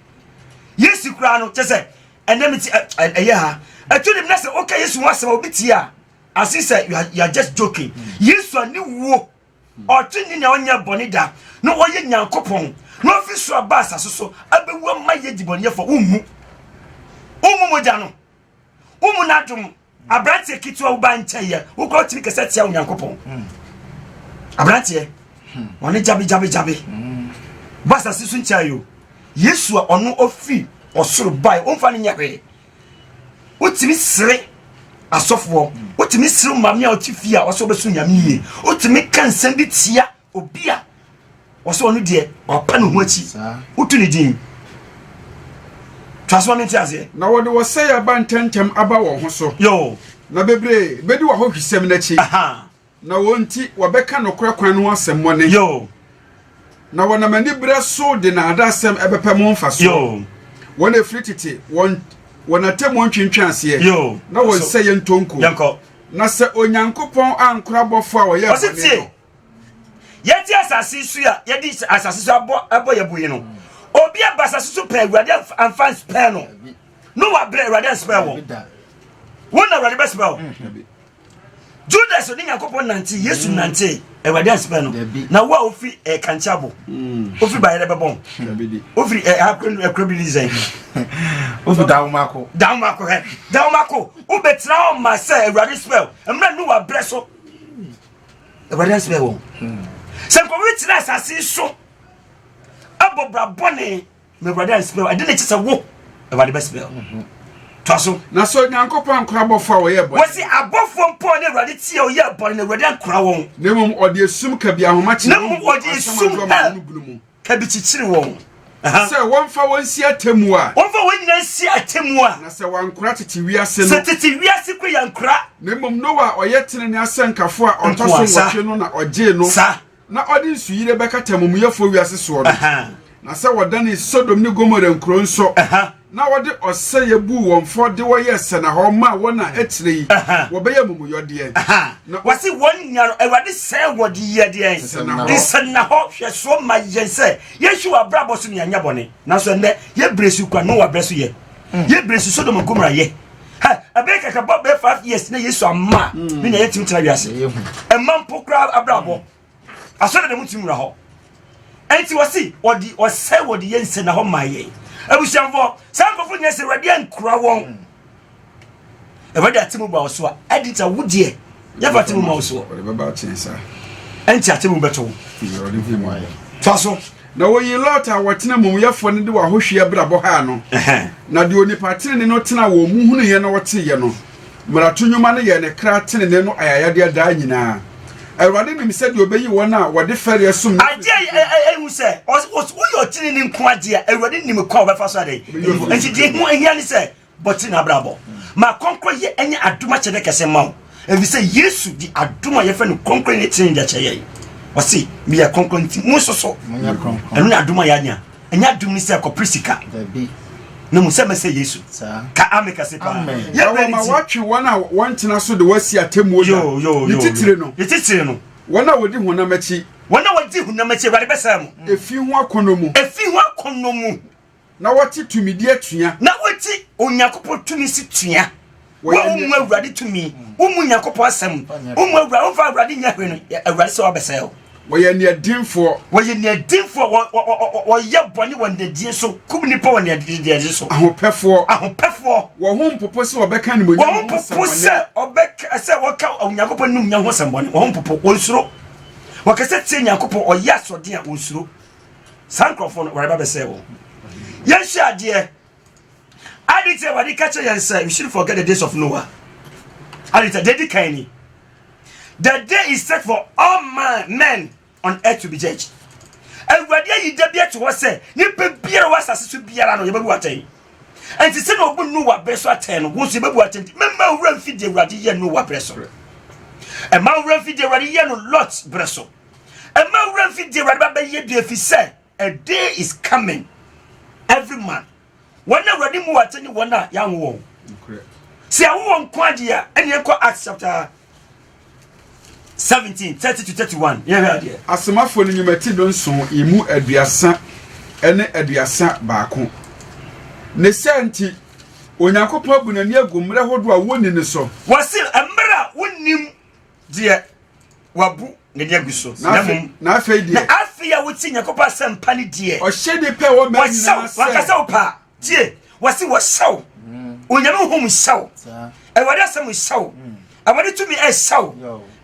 Yesu kura no chese enne mi ti eye ha atunim na se okay Yesu wo asema obiti a asi say you are just joking Yesu ani wo otuni na onya boni da no oye nyankopon no fisu abasa so abewu ma ye dibonye fo umu moja no umu nadum abrante kitu uba ncheye ukro timi kesete ya unyankopon abrante woni jabi basa sisu nchayo Yesu onu ofi osoro bai onfa ne nyahwe utimi sire asofo utimi sire mame a otifia oso besu nyamie utimi kansan bi tia obia oso onu de opa no ho achi utu ne din transforming tiaze na wode wo say abantentem aba wo ho so yo na bebre bedi wo ho hwisem na chi na wonti wo beka no kwan no asem mo ne yo na wona mani bre so de na adasem ebepem mfa so yo wona frititi wona temo ntwentwan ase yo na won say yentonku yanko na se onyankopon ankora bofo a wo ye bone yeti asasi su ya yedi asasi su abo yebuye no obi abasa su pe awurade amfan spell no wa bre awurade spell won awurade be spell Judas oni yakopon nanti Yesu nanti awurade spell no na wa ofi kanchabo ofi bayere bebon ofi akrobi design ofi dawmako obetra o ma say awurade spell emra no wa bre so awurade spell Sen ko wit na asase so abobra bone me brother spell I didn't say wo about the best spell twaso na so nyankopon ankora bofo a wo ye bone wasi abofo mpo na awurade tie o ye bone na awurade ankora won nemum ode esum ka bia homa chi nemum ode esum ka bi chichiri won se wonfa wonsi atemu a wonfa wonyina si atemu a na se wankora tete wiase no se tete wiase ko yankora nemum Noah oyetene ne asenkafo a ontoso wotwe no na oje no na odi nsuyire beka tamumuyefo wiase so no na se wodane Sodom ne Gomorrah nkro nso na wode oseye bu wonfo de wo yese na ho ma wona etirei wo be yamumuyode na wasi won nyaro awade se wode yede en na ho hwe so ma yense yesu abrabo so ne anya bone na so nde ye bresu kwa no wa bresu ye ye bresu Sodom Gomorrah ye ha abeka ka bob 5 years na yesu amma bi na yetim tira wiase e mampo kra abrabo asore de mutimura ho enti wasi odi osai wodi yense na ho maye abusiamfo sankofo nyese wadi ankura won e wadi atimu ba oso a edita wudie ya fatimu ma oso wadi baba chensa enti atimu beto taso na wo yi Lot a wotena mumuyefo ne de wa hohwe abrabo ha no na de onipa tene no tena wo muhunu ye no wote ye no marato nyuma ne ye ne kra tene ne no ayayade da nyina Awurade nim se de obeyi wona wode fere sum ade ehu se wo yo tini ni nko ade a Awurade nim kwa obefa so ade enti de hu ehia ni se boti na brabo ma konkro ye enya aduma chede kese mawo evi se Yesu di aduma ye fe no konkro ni tini nja cheye wasi mi ya konkro nti mu soso enu na aduma ya nya enya adum ni se ko prisika no mu se mese yesu ka ameka se pa ya ba ma watwe wona wontina so de wasi atemu yo titire no wona wodi hunamachi Awurade besa mu efi ho akonomu na wati tumidi atua na wati Onyankopɔn tumi si tua wo mu Awurade tumi wo mu Onyankopɔn asɛm wo mu Awurade nya hwe no Awurade se obesa yo woyɛ ne adinfo wo ye bɔne wɔ ndadie so kum nipa wɔ ndadie so ahopɛfo wo ho mpopo se obɛka ne monyi wo mpopo se obɛka se wɔka Onyankopɔn num nya ho sɛmbɔne wo mpopo wonsuro wakase tie Onyankopɔn ɔyɛ asɔden a wonsuro sankrofo no wɔreba bɛsɛ wo yɛhwɛ adeɛ adite wadi kache yansa you should forget the days of Noah adite dedi kaini the day is set for all men on earth to be judged Awurade yi da bia to wose nipa biara wasase so biara no yebebu aten enti se no obu Noah beso aten no wo so yebebu aten memma owura mfidi Awurade ye Noah breso e ma owura mfidi Awurade ye no Lot breso e ma owura mfidi Awurade ba ye du afi say a day is coming every man when Awurade mu ateni wona ya wo se awo nkwade a ene ekọ Acts chapter 17:30-31 yeah here asemafo no nyumati do nson imu aduasa ene aduasa baako ne senti Onyankopɔn abunani agumre hodo a woni ne so wasi amra wonim de wabu ne de aguso na afei de na afia woti Onyankopɔn asempa ne de o hyede pe wo ma nyina se wakasa opa die wasi wo shaw Onyame hom shaw Awurade asem shaw Awurade tumi shaw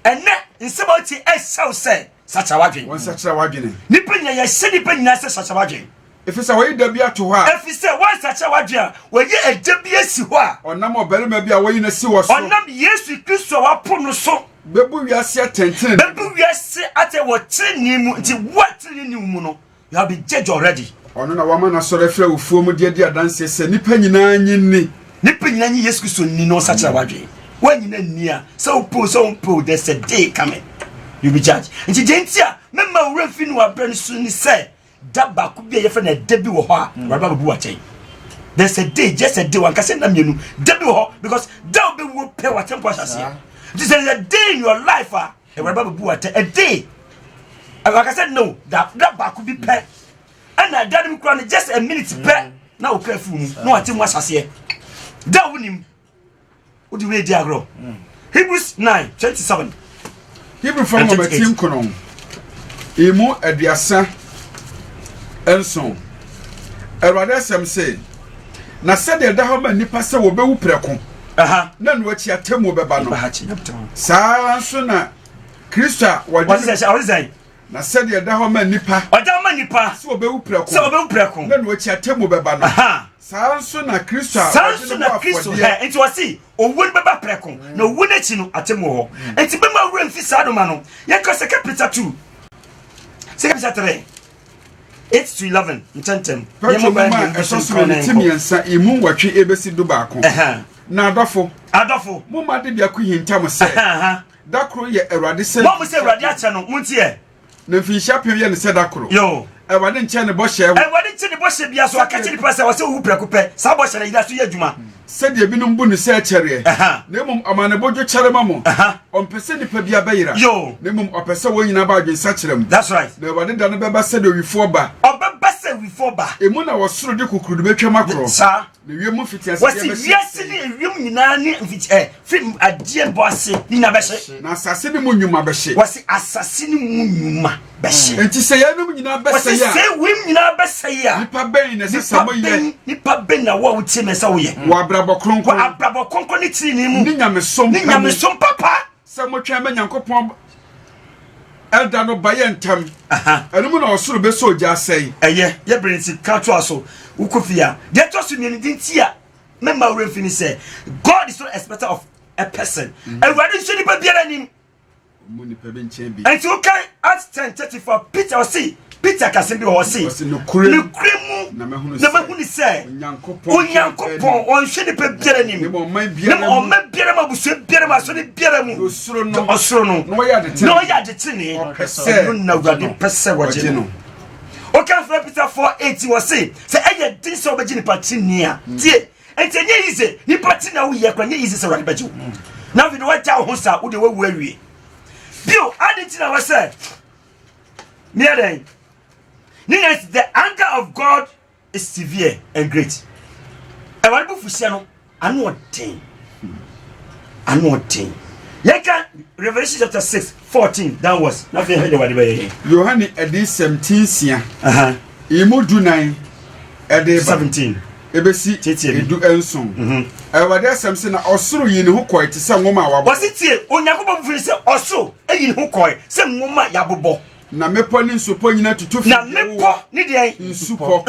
ene nseboti shaw se sacha wadwen won sacha wadwen nipa nya ya hyedi pa nyina se sacha wadwen efisa wo da bia to ho a efisa wo sacha wadwen a wo ye agya bia si ho a onam obarima bia wo yi na si wo so onam Yesu Kristo wa po no so bebu wiase atenten bebu wiase ate wo treni mu nti what treni mu no you have been judged already ono na wama na sore fra ufuo mu de adanse se nipa nyina nyinni nipa nyina nyi Yesu Kristo ni no sacha wadwen when you near so pull there's a day coming you be judged nti gentia memma wura fi no abrɛ so ni say daba ku bia ye fa na dabi wo ho a raba bu wachen there's a day just a day one kase na mienu dabi wo ho because that will be wo pay what tempo asase this is a day in your life a raba bu wachen a day like I said no that ba ku bi pɛ and that dem kra just a minute pɛ na wo pɛ fu mu na watem asase that wonim Udi we diagro Hebrews 9:27 Hebrew from number 10 kono emu aduasa enson Awurade asem say na sede da ho ma nipa se wo bewu preko na no achi atemu beba no saa so na Kristo wadi na sede da ho ma nipa se wo bewu preko na no achi atemu beba no saa so na Kristo enti wasi owun beba preko na owun achi no atemu ho enti bema wura mfi saa do ma no yenka Second Peter 2 Second Peter 3 8-11 ntentem yemo ba eso so ni timiensa imu watwe ebesi do baako na adofo mo ma de bia ko hintam se dakro ye Awurade se mo se Awurade ache no muntie na fi hapem ye ne se dakro yo Awurade nche ne bo hye Awurade nche ne bo hye bia so akache ni pese wo se wu preko pe sa bo hye na ida so ye adwuma se de binum bu ne se akere na mum amane bojo kere mamo ompese ni pa bia bayira yo na mum opese wo nyina ba adwen sa kere mu that's right na Awurade da no beba se de wifo ba obeba se wifo ba emu na wo soro de kokuru de betwa makro sa na wiemu fitiase wasi wiase ni ewiem nyina ni mfiti film adie bo ase ni na behye na asase ni mu nyuma behye wasi asase ni mu nyuma behye enti se yanum nyina behye ya wasi se wim nyina behye ya nipa ben na se samoye nipa ben na wo uti me sa wo ye wo abrabo kronkron ni tiri ni mu ni nyamesom papa se mo twa me Nyankopon elda no baye ntam enum na osoro be so ja sei eye ye brinti ka to aso ukofia de to so ni ntia memma we fini say God is not expected of a person Awurade nso ni ba biara nim mu ni pa be nchen bi and you can Acts 10:34 Peter was see Peter kasim bi was see no kremu na mahunu say Onyankopon on hwe ni pa biara nim mo man biara ma busu biara ma so ni biara mu osoro no no ya de no ya de tini pese na Awurade pese waje no Okay, for Peter 4:8 was say eye din so be gini party nia tie entenye easy ni party na wo ye kwanye easy so right beju now we do what tell ho sa wo de wo awie bio aditi na was say near then the anger of God is severe and great e wa bu fusia no anu odin yeka Revelation chapter 6:14 that was nothing heard about the Yohane edi 17 imudu 9 edi 17 ebesi edu enson ewade asem se na osoro yi ne ho koy te se nwoma awabo wasitie onyakobo bufiri se osoro eyi ne ho koy se nwoma yabobo na mepo ni nsopo nyina tutu na mepo ni de nsupo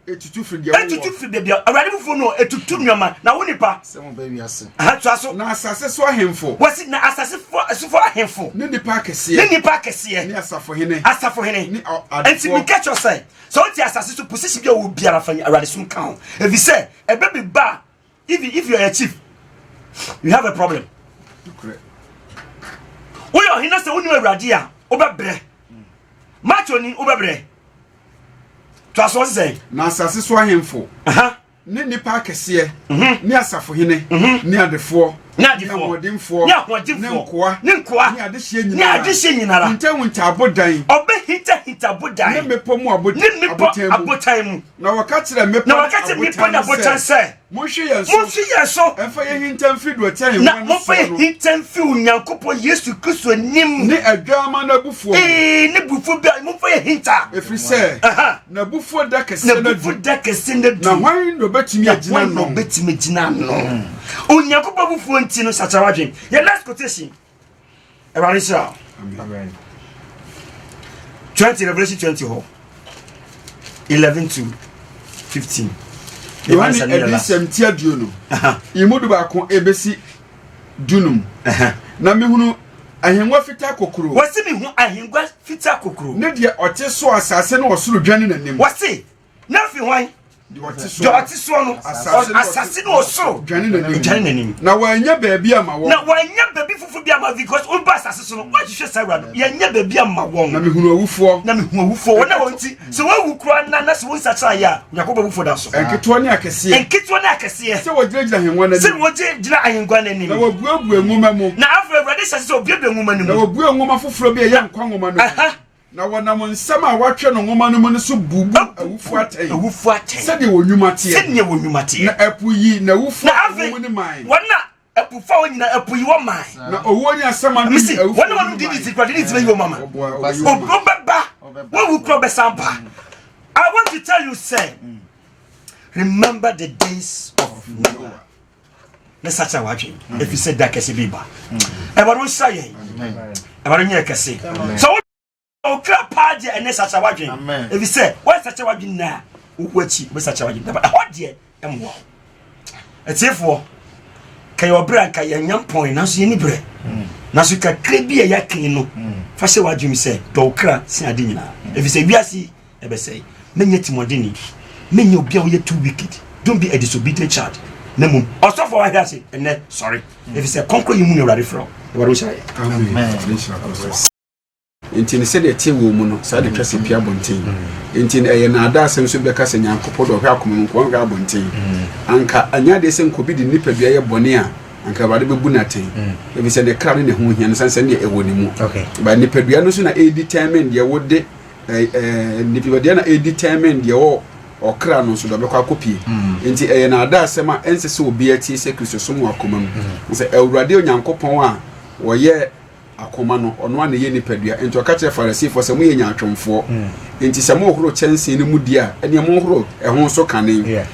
etutu fide bia awade bufo no etutu nwoma na wonipa se mo ba wi ase aha twaso na asase so ahemfo wasi na asase fo ahemfo ne nipa kese ne asafo hene ni enti mi catch you say so ti asase so position bia wo biara fa awade sum kan if you say e be be ba if you are a chief you have a problem correct we are hina se woni awade a obebre macho ni obebre to aso say na asase so ahemfo aha ne nipa kese ne asafo hene ne adefo ne modimfo ne nkoa ne adehye nyinara ntewu ntabodan obe hita bodan ne mepo mu abotan mu na wakatira mepo abotan se monhwe yenso enfa ye hinta mfido tan na monfa ye hinta mfi unyankopɔ Yesu Kristo nim ne adwama na bufuo ne bufuo bia monfa ye hinta efri se na bufuo da kese na na hwan do betimi agina no unyankopɔ bufuo nti no sachawadwen ye last quotation evarisha amen 20 Revelation 20 11 to 15 Yohane edisem tiaduo no imudu ba ko ebesi dunum na mehunu ahengwa fita kokoro wasi mi hu ahengwa fita kokoro ne de ote so asase na osoro dwane nanim wasi na fi hwan de ote so no asase na osoro dwane nanim na wanya baabi ama wo na wanya baabi fufu bi ama because on ba asase so no wa hwehwe sawrado yanya baabi ama wo na mehunu awufo wona wonti so wa wukura na so wonsa cha ya yakoba wufo da so enketo ne akese se wogirejira ahengwa nanim se wogirejira ahengwa nanim na wabuabu enwoma mu na afro awrade sase so obiabu enwoma nanim na wabu enwoma foforo bi ya nkwa nwoma no na wonam nsam a watwe no nwoma no mu so bubu awufu atai se de wonwuma tie na apu yi na awufu nwoma ni man wona apu fa wonyina apu yi wo man na owo nya asama no yi awufu wona wonu didi kwade ni tibe yi wo mama obeba wo wukro be sampa I want to tell you say remember the days of Noah. Let's start our watching. If you said that kese biba e ba do say e ba do nya kese so okra paje ene sacha wadwen if you say why sacha wadwen na ukwachi be sacha wadwen but hodie emwo etifo kay obra kay nyampon na so ye ni bre na so ka krebi ya kan no fa se wadwen say do okra si ade nyina if you say biasi e be say menye timodeni menye obi a wo ye too wicked don't be a disobedient child nemum also for what say ene sorry if you say conquer you mu ne urade fro e waro sha amen intini se de tie wo mu no sa de twase pia bonten intini eye na ada asem so be ka se nyankopɔ do hwa akom nko hwa bonten anka anya de se nkobi de nipa bia ye bone a anka ba de bebu na ten e bi se de kra ne ho hia no sanse ne e woni mu ba nipa bia no so na e determine ye wo de nipa bia na e determine ye wo okra no so do be kwa kopie inti eye na ada asem a ense se obi ati se Kristo so mu akoma mu se awurade onyankopɔn a wo ye akoma no ono ane ye nipadua enti o ka kire Farisifo se mo ye nyatwomfo enti se mo horo chense ne mu dia ene mo horo ho so kane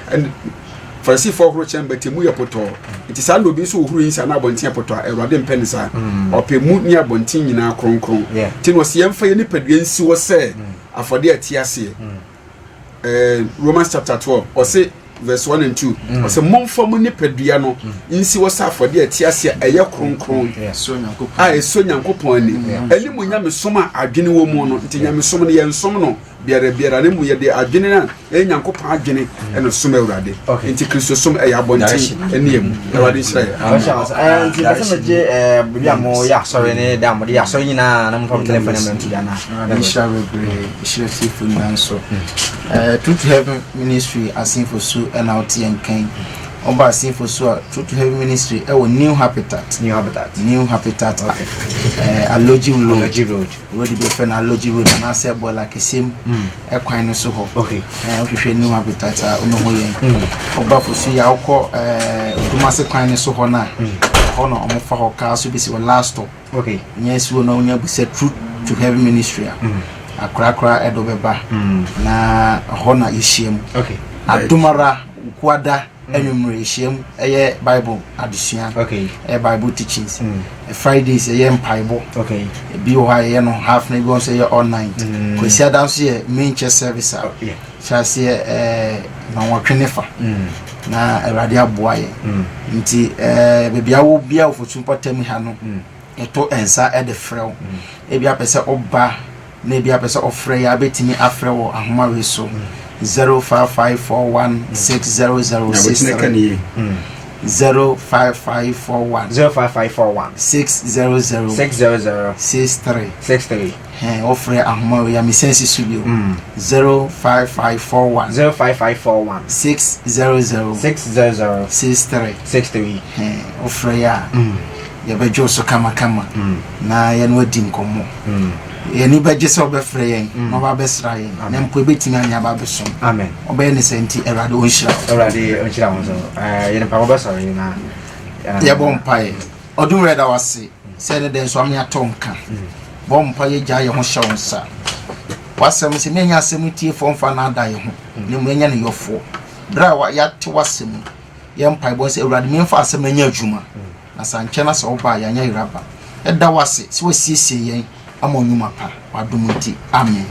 Farisifo horo chen bete mu ye poto enti sa ndo bi so horo yin sa na abonten poto a Awurade mpeni sa ope mu ni abonten nyina kronkron ti no se yemfa ye nipadua nsi wo se afode atiase Romans chapter 12 o se verse 1 and 2 o se momfa mu nipadua no nsi wo sa afode atiase eye kronkron so nyankopon ani ani mu nyame som a adwene wo mu no nti nyame som no ye nsom no biara ne mu ye de adwene na Nyankopɔn adwene ene som Awurade enti Kristo som e ya bonten ene yam Awurade hyira ya nti pese meje bia mo ya sorry ne da mo ya sorry nyina na mo fa telephone na mtu dana hyira bebre hyira tifu nanso Truth to Heaven Ministry asin for so and out and king Oba asin for so Truth to Heaven Ministry e wo new habitat Aloji road be fen Aloji road na say bola kesim e kwan no so ho okay hwehwe new habitat ono ho yen Oba for so ya ukọ Odumase kwan no so ho na ho no omofa ho ka so bi si last stop okay yes wo no nya bu say Truth to Heaven Ministry akrakra edobeba na hona yeshiem okay adumara kwada enumre yeshiem eye bible adusua okay bible teachings Fridays eye mpaibo okay bi o ha ye no half na bi on say all night kwesi adanso ye main church service yeah chase na watwenefa na Awurade aboaye nti bebia wo bia ofotumpotam ha no eto ensa e de frɛw e bia pese oba na bia pese ofrɛ ya betimi afrɛ wo ahoma we so 055416006 05541 60063 ofrɛ ahoma we ya misensi studio 05541 60063 ofrɛ ya yabejo so kama na ya no adi nkomo yani baje so be frɛ yen no ba besra yen na mko betimi anya ba beso amen obe ne senti Awurade onhyira won so yene pa ba so na ya bompae odum reda wase se ne den so amya tonka bompae gya ye ho hyɛ wonsa wasem se menya asem tie fomfa na ada ye ho ne menya ne yofo bra wa ya te wasem ye mpae bo se Awurade memfa asem anya adwuma na sanche na so ba ya nya iraba eda wase se wasiesie yen amonyuma pa wadumuti amen